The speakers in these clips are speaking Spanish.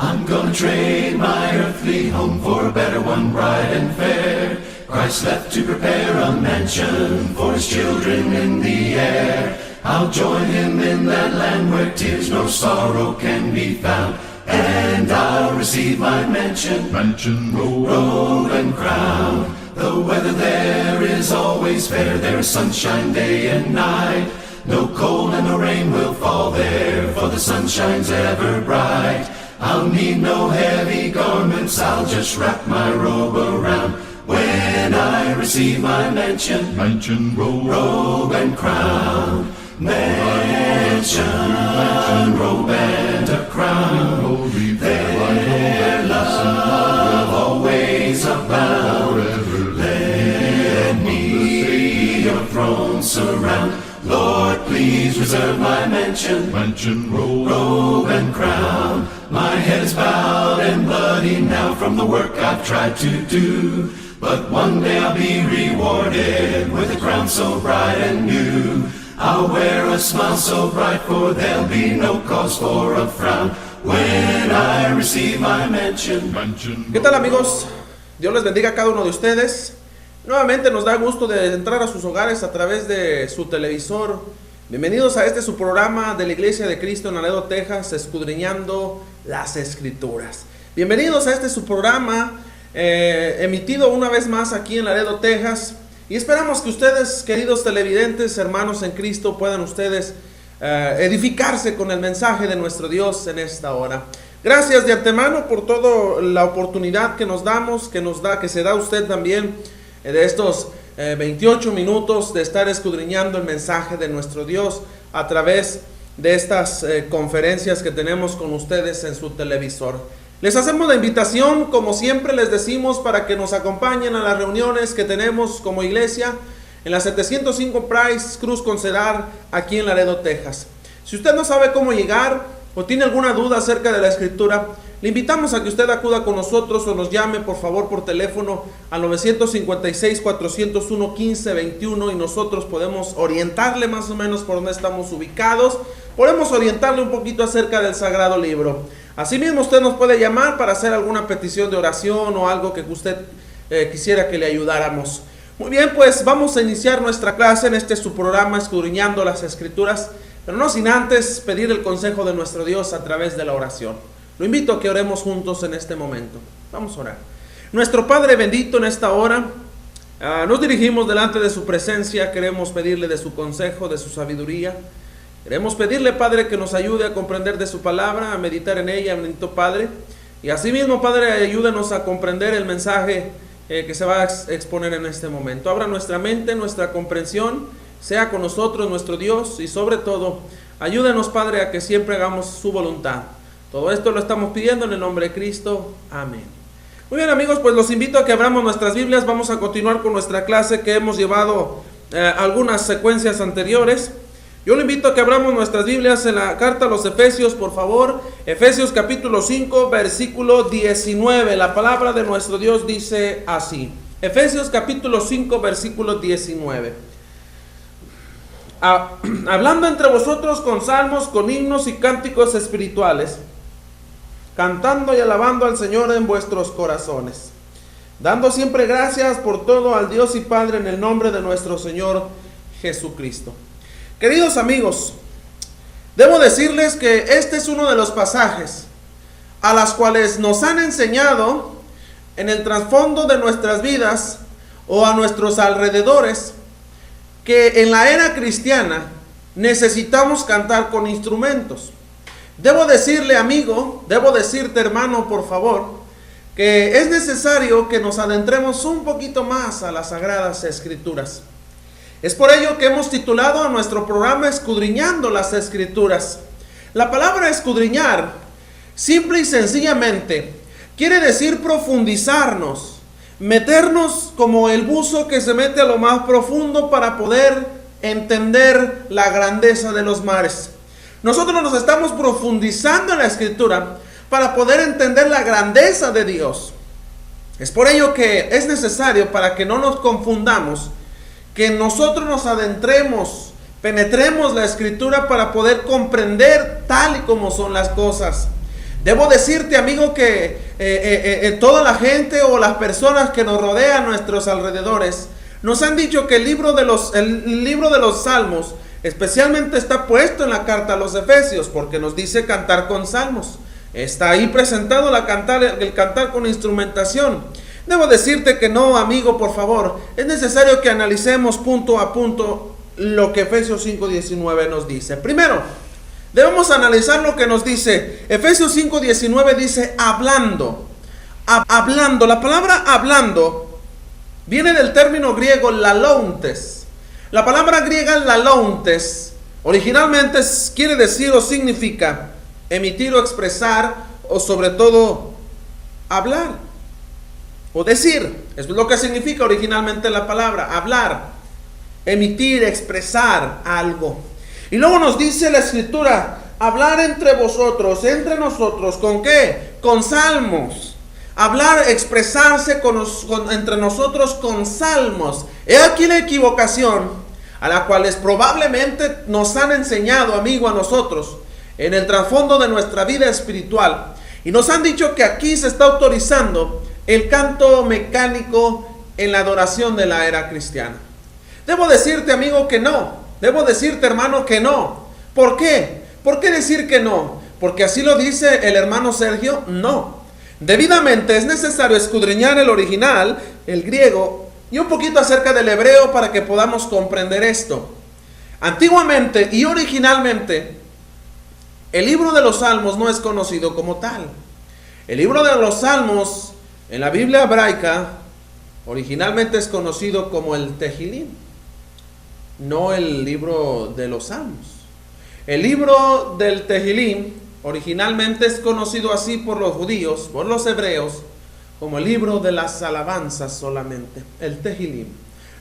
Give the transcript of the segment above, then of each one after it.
I'm gonna trade my earthly home for a better one, bright and fair. Christ left to prepare a mansion for his children in the air. I'll join him in that land where tears no sorrow can be found. And I'll receive my mansion, robe and crown. The weather there is always fair, there is sunshine day and night. No cold and no rain will fall there, for the sun shines ever bright. I'll need no heavy garments, I'll just wrap my robe around. When I receive my mansion, robe and crown. Mansion, robe and a crown. There love always abound. Let me your throne surround. Lord, please reserve my mansion, robe and crown. My head is bowed and bloody now from the work I've tried to do. But one day I'll be rewarded with a crown so bright and new. I'll wear a smile so bright, for there'll be no cause for a frown when I receive my mansion. ¿Qué tal, amigos? Dios les bendiga a cada uno de ustedes. Nuevamente nos da gusto de entrar a sus hogares a través de su televisor. Bienvenidos a su programa de la Iglesia de Cristo en Laredo, Texas, escudriñando las Escrituras. Bienvenidos a su programa emitido una vez más aquí en Laredo, Texas. Y esperamos que ustedes, queridos televidentes, hermanos en Cristo, puedan ustedes edificarse con el mensaje de nuestro Dios en esta hora. Gracias de antemano por toda la oportunidad que nos damos, que se da usted también de estos 28 minutos de estar escudriñando el mensaje de nuestro Dios a través de estas conferencias que tenemos con ustedes en su televisor. Les hacemos la invitación, como siempre les decimos, para que nos acompañen a las reuniones que tenemos como iglesia en la 705 Price Cruz con Cedar, aquí en Laredo, Texas. Si usted no sabe cómo llegar o tiene alguna duda acerca de la escritura, le invitamos a que usted acuda con nosotros o nos llame por favor por teléfono al 956-401-1521 y nosotros podemos orientarle más o menos por dónde estamos ubicados. Podemos orientarle un poquito acerca del Sagrado Libro. Asimismo, usted nos puede llamar para hacer alguna petición de oración o algo que usted quisiera que le ayudáramos. Muy bien, pues vamos a iniciar nuestra clase en su programa Escudriñando las Escrituras, pero no sin antes pedir el consejo de nuestro Dios a través de la oración. Lo invito a que oremos juntos en este momento. Vamos a orar. Nuestro Padre bendito, en esta hora nos dirigimos delante de su presencia. Queremos pedirle de su consejo, de su sabiduría. Queremos pedirle, Padre, que nos ayude a comprender de su palabra, a meditar en ella, bendito Padre. Y asimismo, Padre, ayúdenos a comprender el mensaje que se va a exponer en este momento. Abra nuestra mente, nuestra comprensión, sea con nosotros nuestro Dios y sobre todo, ayúdenos, Padre, a que siempre hagamos su voluntad. Todo esto lo estamos pidiendo en el nombre de Cristo. Amén. Muy bien, amigos, pues los invito a que abramos nuestras Biblias. Vamos a continuar con nuestra clase que hemos llevado algunas secuencias anteriores. Yo le invito a que abramos nuestras Biblias en la carta a los Efesios, por favor. Efesios capítulo 5, versículo 19. La palabra de nuestro Dios dice así. Efesios capítulo 5, versículo 19. Hablando entre vosotros con salmos, con himnos y cánticos espirituales, cantando y alabando al Señor en vuestros corazones, dando siempre gracias por todo al Dios y Padre en el nombre de nuestro Señor Jesucristo. Queridos amigos, debo decirles que este es uno de los pasajes a las cuales nos han enseñado en el trasfondo de nuestras vidas o a nuestros alrededores que en la era cristiana necesitamos cantar con instrumentos. Debo decirle, amigo, debo decirte, hermano, por favor, que es necesario que nos adentremos un poquito más a las Sagradas Escrituras. Es por ello que hemos titulado a nuestro programa Escudriñando las Escrituras. La palabra escudriñar, simple y sencillamente, quiere decir profundizarnos, meternos como el buzo que se mete a lo más profundo para poder entender la grandeza de los mares. Nosotros nos estamos profundizando en la Escritura para poder entender la grandeza de Dios. Es por ello que es necesario, para que no nos confundamos, que nosotros nos adentremos, penetremos la Escritura para poder comprender tal y como son las cosas. Debo decirte, amigo, que toda la gente o las personas que nos rodean a nuestros alrededores nos han dicho que el libro de los Salmos especialmente está puesto en la carta a los Efesios, porque nos dice cantar con salmos. Está ahí presentado el cantar con instrumentación. Debo decirte que no, amigo, por favor. Es necesario que analicemos punto a punto lo que Efesios 5:19 nos dice. Primero, debemos analizar lo que nos dice. Efesios 5:19 dice hablando. Hablando. La palabra hablando viene del término griego lalauntes. La palabra griega lalauntes originalmente quiere decir o significa emitir o expresar o sobre todo hablar o decir. Eso es lo que significa originalmente la palabra, hablar, emitir, expresar algo. Y luego nos dice la escritura, hablar entre vosotros, entre nosotros, ¿con qué? Con salmos. Hablar, expresarse entre nosotros con salmos. He aquí la equivocación a la cual probablemente nos han enseñado, amigo, a nosotros, en el trasfondo de nuestra vida espiritual. Y nos han dicho que aquí se está autorizando el canto mecánico en la adoración de la era cristiana. Debo decirte, amigo, que no. Debo decirte, hermano, que no. ¿Por qué? ¿Por qué decir que no? Porque así lo dice el hermano Sergio. No. Debidamente es necesario escudriñar el original, el griego, y un poquito acerca del hebreo para que podamos comprender esto. Antiguamente y originalmente, el libro de los Salmos no es conocido como tal. El libro de los Salmos en la Biblia hebraica originalmente es conocido como el Tehilim, no el libro de los Salmos. El libro del Tehilim originalmente es conocido así por los judíos, por los hebreos, como el libro de las alabanzas solamente, el Tehilim,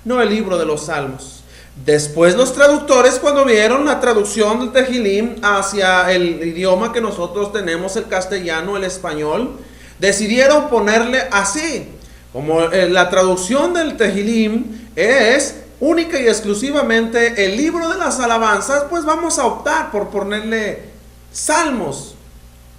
no el libro de los Salmos. Después los traductores, cuando vieron la traducción del Tehilim hacia el idioma que nosotros tenemos, el castellano, el español, decidieron ponerle así. Como la traducción del Tehilim es única y exclusivamente el libro de las alabanzas, pues vamos a optar por ponerle Salmos.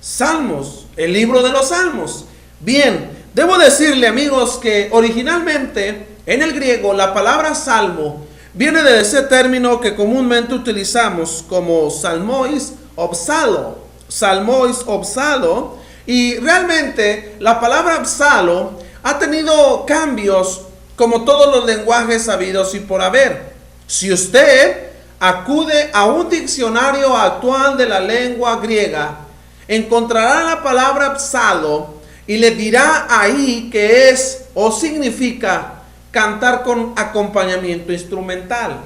Salmos, el libro de los Salmos. Bien, debo decirle, amigos, que originalmente en el griego la palabra salmo viene de ese término que comúnmente utilizamos como salmois o psalo. Salmois o psalo. Y realmente la palabra psalo ha tenido cambios como todos los lenguajes sabidos y por haber. Si usted acude a un diccionario actual de la lengua griega, encontrará la palabra psalo y le dirá ahí que es o significa cantar con acompañamiento instrumental.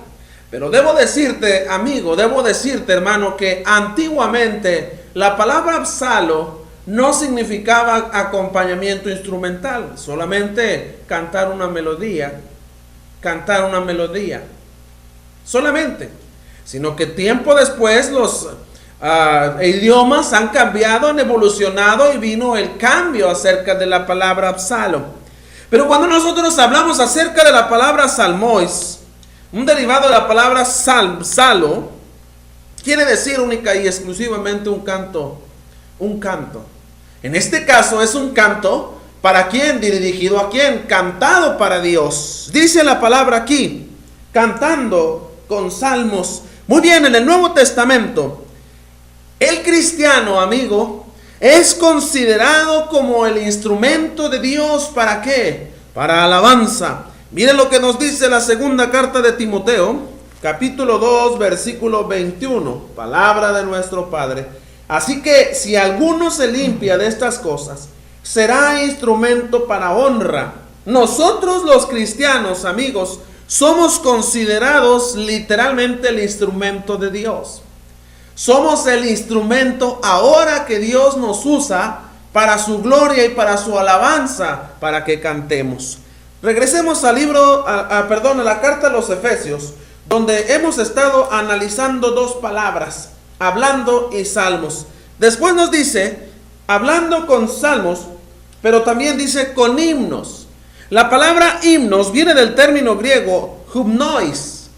Pero debo decirte, amigo, debo decirte, hermano, que antiguamente la palabra psalo no significaba acompañamiento instrumental, solamente cantar una melodía, solamente, sino que tiempo después los idiomas han cambiado, han evolucionado y vino el cambio acerca de la palabra psalo. Pero cuando nosotros hablamos acerca de la palabra salmois, un derivado de la palabra salo, quiere decir única y exclusivamente un canto. En este caso es un canto, ¿para quién? Dirigido a quién, cantado para Dios. Dice la palabra aquí, cantando con salmos. Muy bien, en el Nuevo Testamento, el cristiano, amigo, es considerado como el instrumento de Dios. ¿Para qué? Para alabanza. Miren lo que nos dice la segunda carta de Timoteo, capítulo 2, versículo 21. Palabra de nuestro Padre. Así que si alguno se limpia de estas cosas, será instrumento para honra. Nosotros los cristianos, amigos, somos considerados literalmente el instrumento de Dios. Somos el instrumento ahora que Dios nos usa para su gloria y para su alabanza, para que cantemos. Regresemos al libro, a la carta a los Efesios, donde hemos estado analizando dos palabras, hablando y salmos. Después nos dice, hablando con salmos, pero también dice con himnos. La palabra himnos viene del término griego humnois,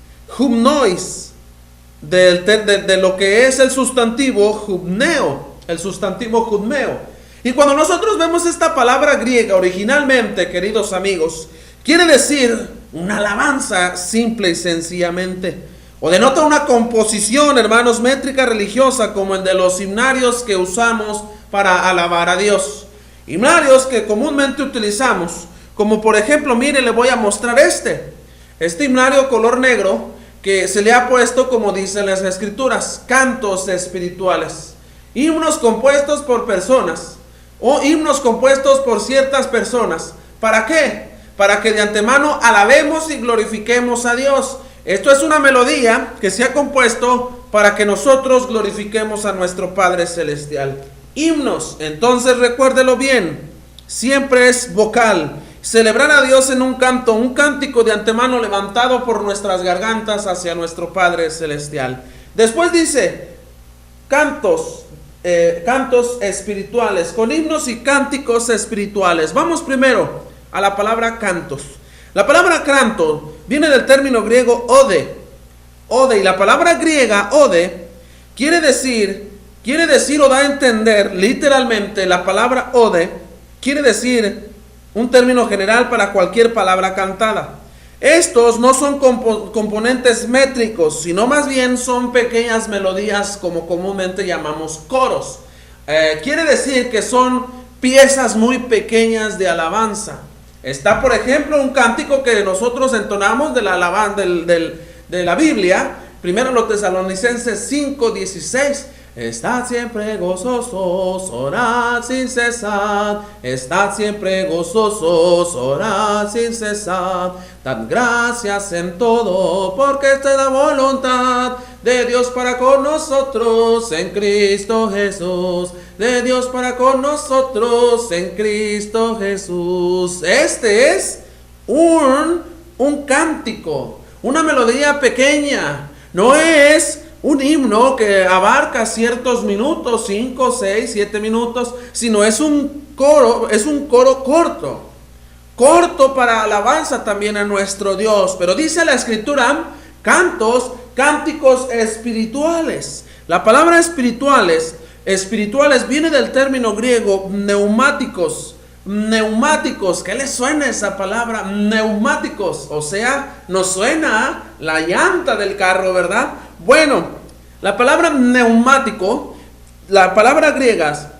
de lo que es el sustantivo humneo. el sustantivo judmeo. Y cuando nosotros vemos esta palabra griega originalmente, queridos amigos, quiere decir una alabanza simple y sencillamente. O denota una composición, hermanos, métrica religiosa, como el de los himnarios que usamos para alabar a Dios. Himnarios que comúnmente utilizamos, como por ejemplo, mire, le voy a mostrar este himnario color negro que se le ha puesto, como dicen las escrituras, cantos espirituales, himnos compuestos por personas o himnos compuestos por ciertas personas. ¿Para qué? Para que de antemano alabemos y glorifiquemos a Dios. Esto es una melodía que se ha compuesto para que nosotros glorifiquemos a nuestro Padre Celestial. Himnos, entonces recuérdelo bien, siempre es vocal. Celebrar a Dios en un canto, un cántico de antemano levantado por nuestras gargantas hacia nuestro Padre Celestial. Después dice, cantos espirituales, con himnos y cánticos espirituales. Vamos primero a la palabra cantos. La palabra canto viene del término griego ode, y la palabra griega ode quiere decir o da a entender literalmente, la palabra ode quiere decir un término general para cualquier palabra cantada. Estos no son componentes métricos, sino más bien son pequeñas melodías, como comúnmente llamamos coros. Quiere decir que son piezas muy pequeñas de alabanza. Está, por ejemplo, un cántico que nosotros entonamos de la alabanza de la Biblia, primero los Tesalonicenses 5:16. Estad siempre gozosos, orad sin cesar. Estad siempre gozosos, orad sin cesar. Dad gracias en todo, porque esta es la voluntad de Dios para con nosotros en Cristo Jesús. De Dios para con nosotros en Cristo Jesús. Este es un cántico, una melodía pequeña. No es un himno que abarca ciertos minutos, 5, 6, 7 minutos, sino es un coro corto para alabanza también a nuestro Dios. Pero dice la escritura, cánticos espirituales. La palabra espirituales viene del término griego neumáticos. ¿Qué les suena esa palabra? Neumáticos, o sea, nos suena la llanta del carro, ¿verdad? Bueno, la palabra neumático, la palabra griega,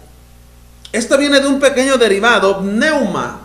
esta viene de un pequeño derivado, neuma,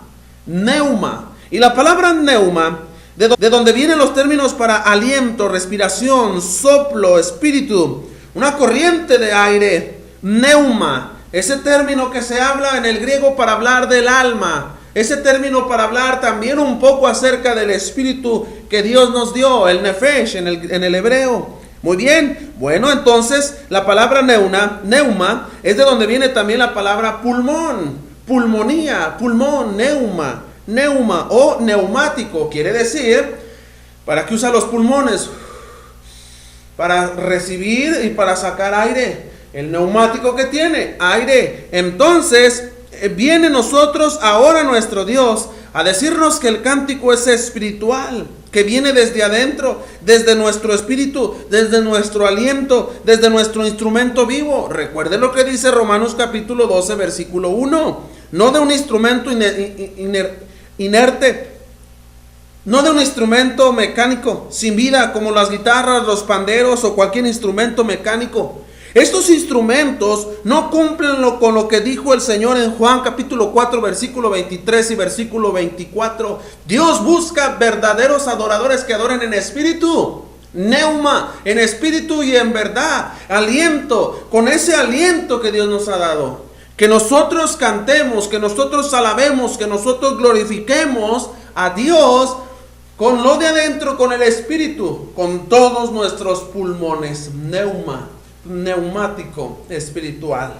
y la palabra neuma, de donde vienen los términos para aliento, respiración, soplo, espíritu, una corriente de aire, neuma, ese término que se habla en el griego para hablar del alma, ese término para hablar también un poco acerca del espíritu que Dios nos dio, el nefesh en el hebreo. Muy bien, bueno, entonces la palabra neuma es de donde viene también la palabra pulmón, pulmonía, pulmón, neuma o neumático, quiere decir, ¿para qué usa los pulmones? Para recibir y para sacar aire. El neumático que tiene aire. Entonces viene nosotros ahora nuestro Dios a decirnos que el cántico es espiritual, que viene desde adentro, desde nuestro espíritu, desde nuestro aliento, desde nuestro instrumento vivo. Recuerde lo que dice Romanos capítulo 12 versículo 1. No de un instrumento inerte, no de un instrumento mecánico sin vida como las guitarras, los panderos o cualquier instrumento mecánico. Estos instrumentos no cumplen con lo que dijo el Señor en Juan capítulo 4 versículo 23 y versículo 24. Dios busca verdaderos adoradores que adoren en espíritu, neuma, en espíritu y en verdad, aliento, con ese aliento que Dios nos ha dado. Que nosotros cantemos, que nosotros alabemos, que nosotros glorifiquemos a Dios con lo de adentro, con el espíritu, con todos nuestros pulmones, neumático espiritual.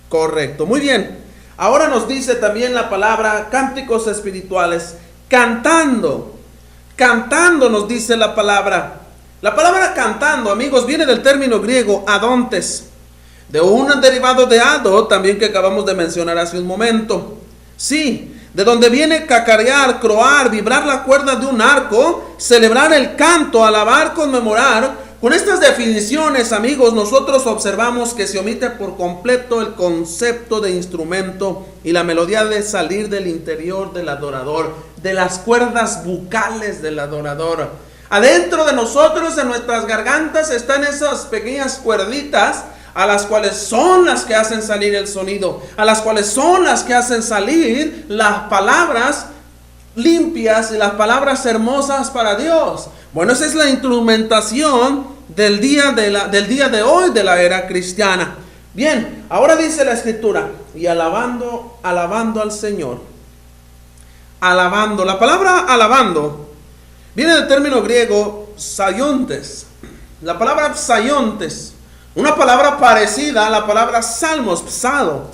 Correcto, muy bien. Ahora nos dice también la palabra cánticos espirituales, cantando nos dice la palabra. La palabra cantando, amigos, viene del término griego adontes, de un derivado de ado, también que acabamos de mencionar hace un momento. Sí, de donde viene cacarear, croar, vibrar la cuerda de un arco, celebrar el canto, alabar, conmemorar, Con estas definiciones, amigos, nosotros observamos que se omite por completo el concepto de instrumento y la melodía de salir del interior del adorador, de las cuerdas bucales del adorador. Adentro de nosotros, en nuestras gargantas, están esas pequeñas cuerditas a las cuales son las que hacen salir el sonido, a las cuales son las que hacen salir las palabras limpias y las palabras hermosas para Dios. Bueno, esa es la instrumentación del día de hoy de la era cristiana. Bien, ahora dice la Escritura, y alabando al Señor. Alabando, la palabra alabando viene del término griego psaiontes. La palabra psaiontes, una palabra parecida a la palabra salmos, psado,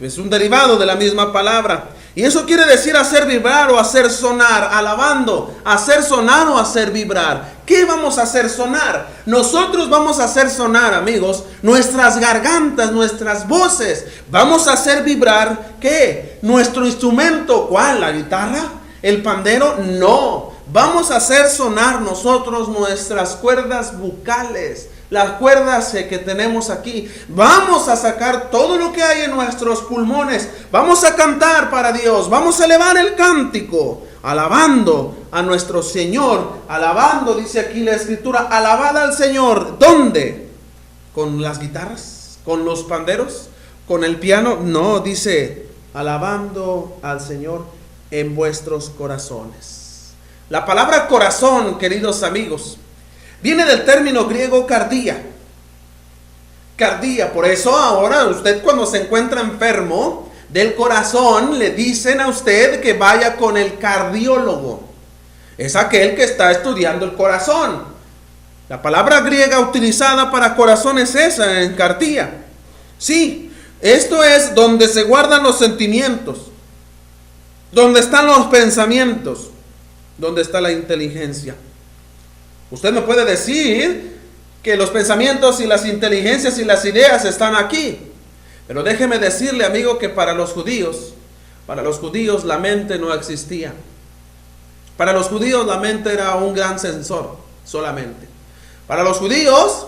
es un derivado de la misma palabra. Y eso quiere decir hacer vibrar o hacer sonar, alabando, hacer sonar o hacer vibrar. ¿Qué vamos a hacer sonar? Nosotros vamos a hacer sonar, amigos, nuestras gargantas, nuestras voces. Vamos a hacer vibrar, ¿qué? Nuestro instrumento, ¿cuál? ¿La guitarra? ¿El pandero? No. Vamos a hacer sonar nosotros nuestras cuerdas bucales, las cuerdas que tenemos aquí. Vamos a sacar todo lo que hay en nuestros pulmones. Vamos a cantar para Dios. Vamos a elevar el cántico, alabando a nuestro Señor. Alabando, dice aquí la Escritura, alabad al Señor. ¿Dónde? ¿Con las guitarras? ¿Con los panderos? ¿Con el piano? No, dice, alabando al Señor en vuestros corazones. La palabra corazón, queridos amigos, viene del término griego cardía. Cardía, por eso ahora usted cuando se encuentra enfermo del corazón, le dicen a usted que vaya con el cardiólogo. Es aquel que está estudiando el corazón. La palabra griega utilizada para corazón es esa, en cardía. Sí, esto es donde se guardan los sentimientos, donde están los pensamientos, donde está la inteligencia. Usted me puede decir que los pensamientos y las inteligencias y las ideas están aquí. Pero déjeme decirle, amigo, que para los judíos la mente no existía. Para los judíos la mente era un gran sensor solamente. Para los judíos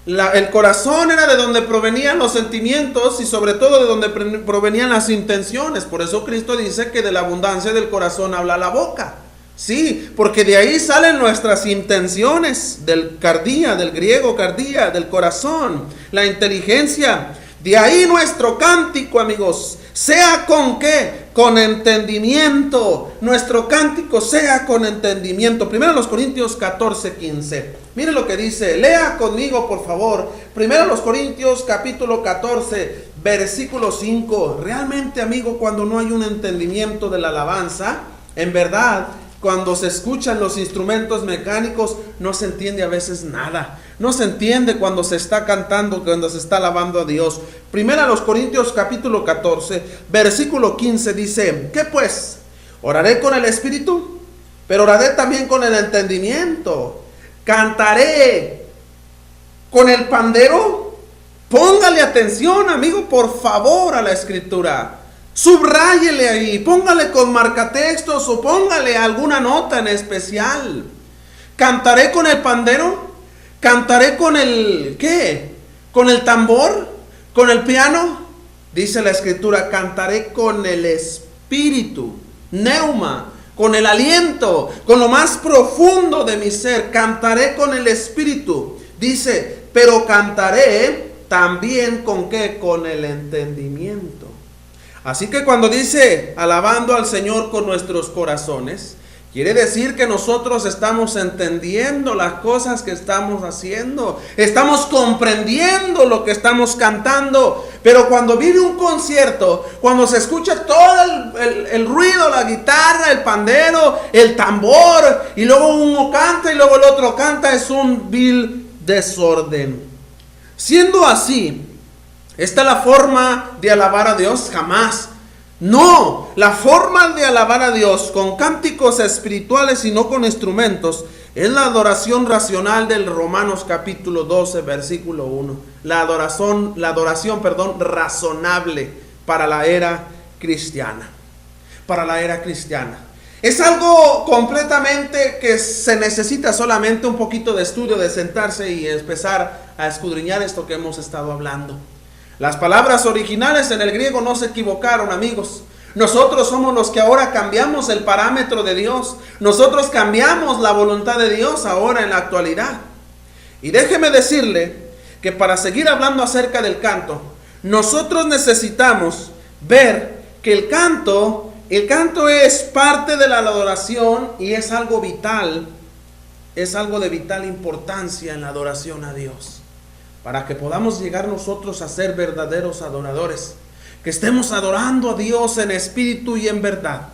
el corazón era de donde provenían los sentimientos y sobre todo de donde provenían las intenciones. Por eso Cristo dice que de la abundancia del corazón habla la boca. Sí, porque de ahí salen nuestras intenciones, del cardía, del griego cardía, del corazón, la inteligencia. De ahí nuestro cántico, amigos, sea con ¿qué? Con entendimiento. Nuestro cántico sea con entendimiento. Primero Corintios 14:15. Mire lo que dice, lea conmigo por favor. Primero Corintios capítulo 14, versículo 5. Realmente, amigo, cuando no hay un entendimiento de la alabanza, en verdad, cuando se escuchan los instrumentos mecánicos, no se entiende a veces nada. No se entiende cuando se está cantando, cuando se está alabando a Dios. Primera Corintios capítulo 14, versículo 15 dice, ¿qué pues? Oraré con el espíritu, pero oraré también con el entendimiento. Cantaré con el pandero. Póngale atención, amigo, por favor, a la Escritura. Subráyele ahí, póngale con marcatextos o póngale alguna nota en especial. Cantaré con el pandero, cantaré con el ¿qué? Con el tambor, con el piano. Dice la Escritura, cantaré con el espíritu, neuma, con el aliento, con lo más profundo de mi ser. Cantaré con el espíritu. Dice, pero cantaré también con ¿qué? Con el entendimiento. Así que cuando dice alabando al Señor con nuestros corazones, quiere decir que nosotros estamos entendiendo las cosas que estamos haciendo, estamos comprendiendo lo que estamos cantando. Pero cuando viene un concierto, cuando se escucha todo el ruido, la guitarra, el pandero, el tambor, y luego uno canta y luego el otro canta, es un vil desorden. Siendo así, ¿esta es la forma de alabar a Dios? Jamás. No, la forma de alabar a Dios con cánticos espirituales y no con instrumentos es la adoración racional del Romanos capítulo 12, versículo 1. La adoración, razonable para la era cristiana. Para la era cristiana. Es algo completamente que se necesita solamente un poquito de estudio, de sentarse y empezar a escudriñar esto que hemos estado hablando. Las palabras originales en el griego no se equivocaron, amigos. Nosotros somos los que ahora cambiamos el parámetro de Dios. Nosotros cambiamos la voluntad de Dios ahora en la actualidad. Y déjeme decirle que para seguir hablando acerca del canto, nosotros necesitamos ver que el canto es parte de la adoración y es algo vital, es algo de vital importancia en la adoración a Dios. Para que podamos llegar nosotros a ser verdaderos adoradores, que estemos adorando a Dios en espíritu y en verdad.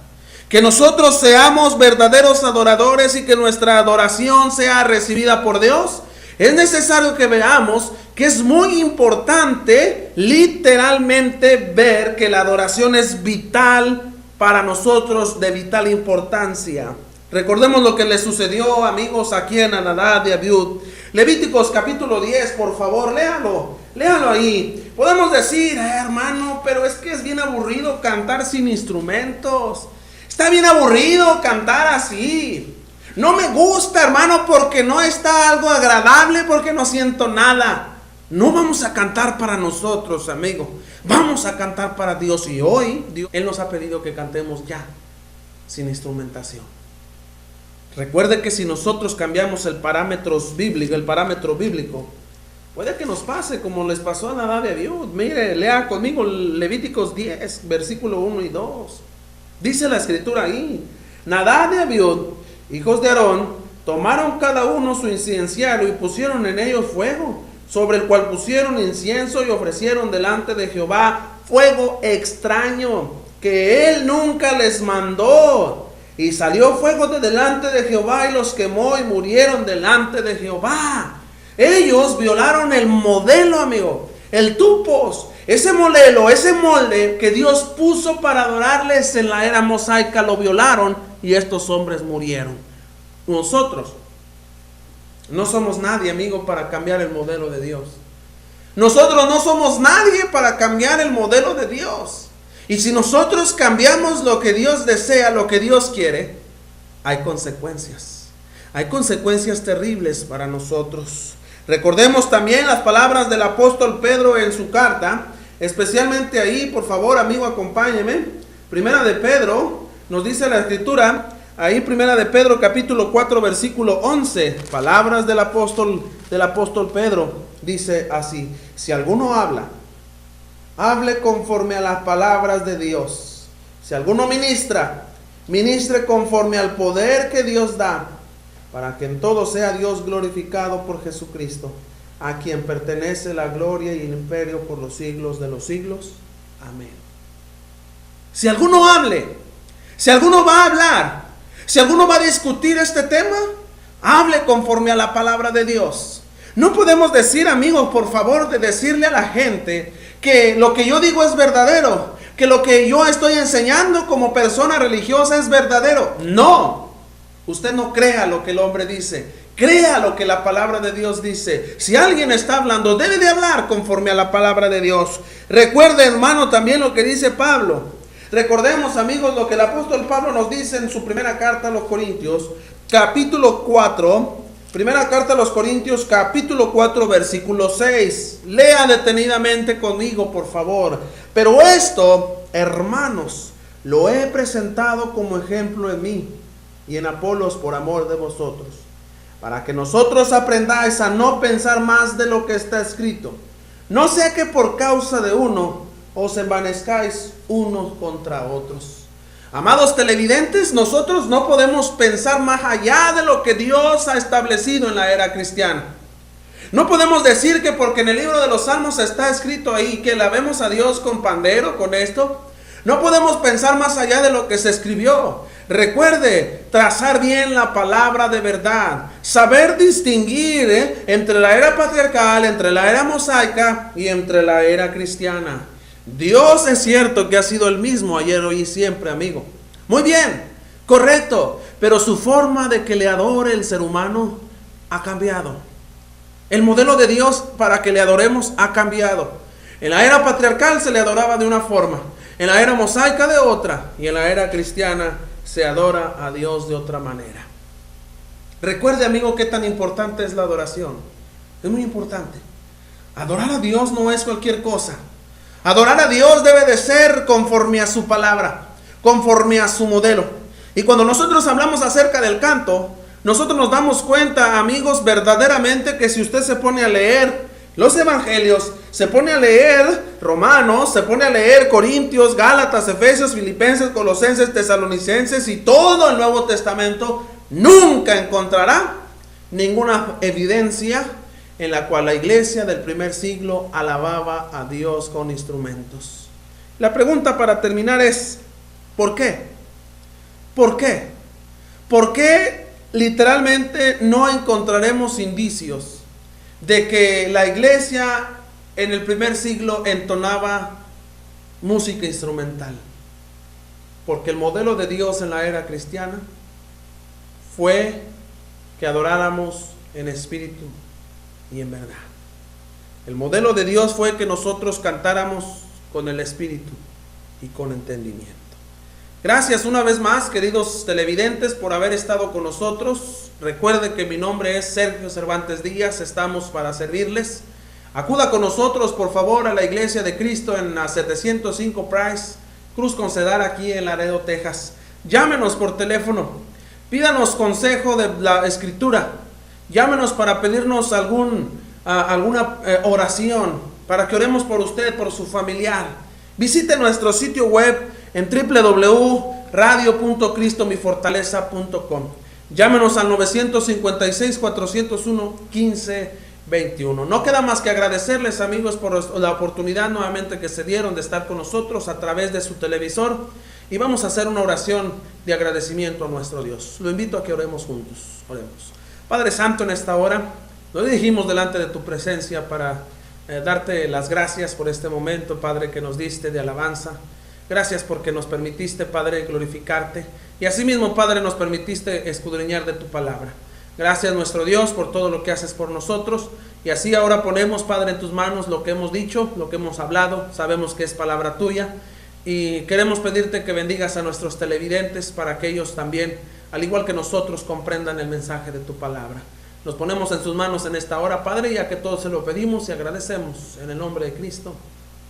Que nosotros seamos verdaderos adoradores y que nuestra adoración sea recibida por Dios. Es necesario que veamos que es muy importante literalmente ver que la adoración es vital para nosotros, de vital importancia. Recordemos lo que le sucedió, amigos, aquí en Nadab y Abiud. Levíticos capítulo 10, por favor, léalo ahí. Podemos decir, hermano, pero es que es bien aburrido cantar sin instrumentos. Está bien aburrido cantar así. No me gusta, hermano, porque no está algo agradable, porque no siento nada. No vamos a cantar para nosotros, amigo. Vamos a cantar para Dios. Y hoy, Él nos ha pedido que cantemos ya, sin instrumentación. Recuerde que si nosotros cambiamos el parámetro bíblico, puede que nos pase como les pasó a Nadab y Abiud. Mire, lea conmigo Levíticos 10, versículo 1 y 2. Dice la escritura ahí: Nadab y Abiud, hijos de Aarón, tomaron cada uno su inciensario y pusieron en ellos fuego, sobre el cual pusieron incienso y ofrecieron delante de Jehová fuego extraño, que él nunca les mandó. Y salió fuego de delante de Jehová y los quemó y murieron delante de Jehová. Ellos violaron el modelo, amigo, el tupos, ese modelo, ese molde que Dios puso para adorarles en la era mosaica, lo violaron y estos hombres murieron. Nosotros no somos nadie, amigo, para cambiar el modelo de Dios. Nosotros no somos nadie para cambiar el modelo de Dios. Y si nosotros cambiamos lo que Dios desea, lo que Dios quiere, hay consecuencias. Hay consecuencias terribles para nosotros. Recordemos también las palabras del apóstol Pedro en su carta, especialmente ahí, por favor, amigo, acompáñeme. Primera de Pedro, nos dice la escritura, ahí Primera de Pedro capítulo 4 versículo 11, palabras del apóstol Pedro, dice así: si alguno habla, hable conforme a las palabras de Dios. Si alguno ministre conforme al poder que Dios da, para que en todo sea Dios glorificado por Jesucristo, a quien pertenece la gloria y el imperio por los siglos de los siglos. Amén. Si alguno hable, si alguno va a hablar, si alguno va a discutir este tema, hable conforme a la palabra de Dios. No podemos decir, amigos, por favor, de decirle a la gente que lo que yo digo es verdadero, que lo que yo estoy enseñando como persona religiosa es verdadero. No, usted no crea lo que el hombre dice, crea lo que la palabra de Dios dice. Si alguien está hablando, debe de hablar conforme a la palabra de Dios. Recuerde, hermano, también lo que dice Pablo. Recordemos, amigos, lo que el apóstol Pablo nos dice en su primera carta a los Corintios, capítulo 4, primera carta a los Corintios, capítulo 4, versículo 6. Lea detenidamente conmigo, por favor. Pero esto, hermanos, lo he presentado como ejemplo en mí y en Apolos por amor de vosotros, para que nosotros aprendáis a no pensar más de lo que está escrito. No sea que por causa de uno os envanezcáis unos contra otros. Amados televidentes, nosotros no podemos pensar más allá de lo que Dios ha establecido en la era cristiana. No podemos decir que porque en el libro de los Salmos está escrito ahí que alabemos a Dios con pandero, con esto. No podemos pensar más allá de lo que se escribió. Recuerde, trazar bien la palabra de verdad, saber distinguir entre la era patriarcal, entre la era mosaica y entre la era cristiana. Dios es cierto que ha sido el mismo ayer, hoy y siempre, amigo. Muy bien, correcto, pero su forma de que le adore el ser humano ha cambiado. El modelo de Dios para que le adoremos ha cambiado. En la era patriarcal se le adoraba de una forma, en la era mosaica de otra, y en la era cristiana se adora a Dios de otra manera. Recuerde, amigo, qué tan importante es la adoración. Es muy importante. Adorar a Dios no es cualquier cosa. Adorar a Dios debe de ser conforme a su palabra, conforme a su modelo. Y cuando nosotros hablamos acerca del canto, nosotros nos damos cuenta, amigos, verdaderamente que si usted se pone a leer los evangelios, se pone a leer Romanos, se pone a leer Corintios, Gálatas, Efesios, Filipenses, Colosenses, Tesalonicenses y todo el Nuevo Testamento, nunca encontrará ninguna evidencia en la cual la iglesia del primer siglo alababa a Dios con instrumentos. La pregunta para terminar es, ¿por qué? ¿Por qué? ¿Por qué literalmente no encontraremos indicios de que la iglesia en el primer siglo entonaba música instrumental? Porque el modelo de Dios en la era cristiana fue que adoráramos en espíritu y en verdad. El modelo de Dios fue que nosotros cantáramos con el espíritu y con entendimiento. Gracias una vez más, queridos televidentes, por haber estado con nosotros. Recuerde que mi nombre es Sergio Cervantes Díaz, estamos para servirles. Acuda con nosotros, por favor, a la Iglesia de Cristo en la 705 Price, Cruz con Cedar, aquí en Laredo, Texas. Llámenos por teléfono, pídanos consejo de la Escritura, llámenos para pedirnos alguna oración, para que oremos por usted, por su familiar. Visite nuestro sitio web en www.radio.cristomifortaleza.com. Llámenos al 956-401-1521. No queda más que agradecerles, amigos, por la oportunidad nuevamente que se dieron de estar con nosotros a través de su televisor, y vamos a hacer una oración de agradecimiento a nuestro Dios. Lo invito a que oremos juntos. Oremos. Padre Santo, en esta hora nos dirigimos delante de tu presencia para darte las gracias por este momento, Padre, que nos diste de alabanza. Gracias porque nos permitiste, Padre, glorificarte, y asimismo, Padre, nos permitiste escudriñar de tu palabra. Gracias, nuestro Dios, por todo lo que haces por nosotros, y así ahora ponemos, Padre, en tus manos lo que hemos dicho, lo que hemos hablado. Sabemos que es palabra tuya, y queremos pedirte que bendigas a nuestros televidentes para que ellos también, al igual que nosotros, comprendan el mensaje de tu palabra. Nos ponemos en sus manos en esta hora, Padre, ya que todos se lo pedimos y agradecemos en el nombre de Cristo.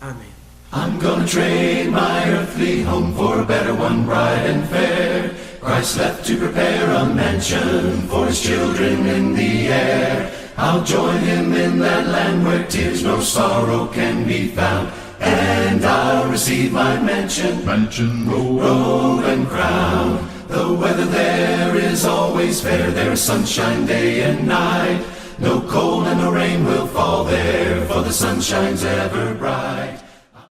Amén. I'm gonna trade my earthly home for a better one, bright and fair. Christ left to prepare a mansion for his children in the air. I'll join him in that land where tears no sorrow can be found. And I'll receive my mansion, robe and crown. The weather there is always fair, there's sunshine day and night. No cold and no rain will fall there, for the sun shines ever bright.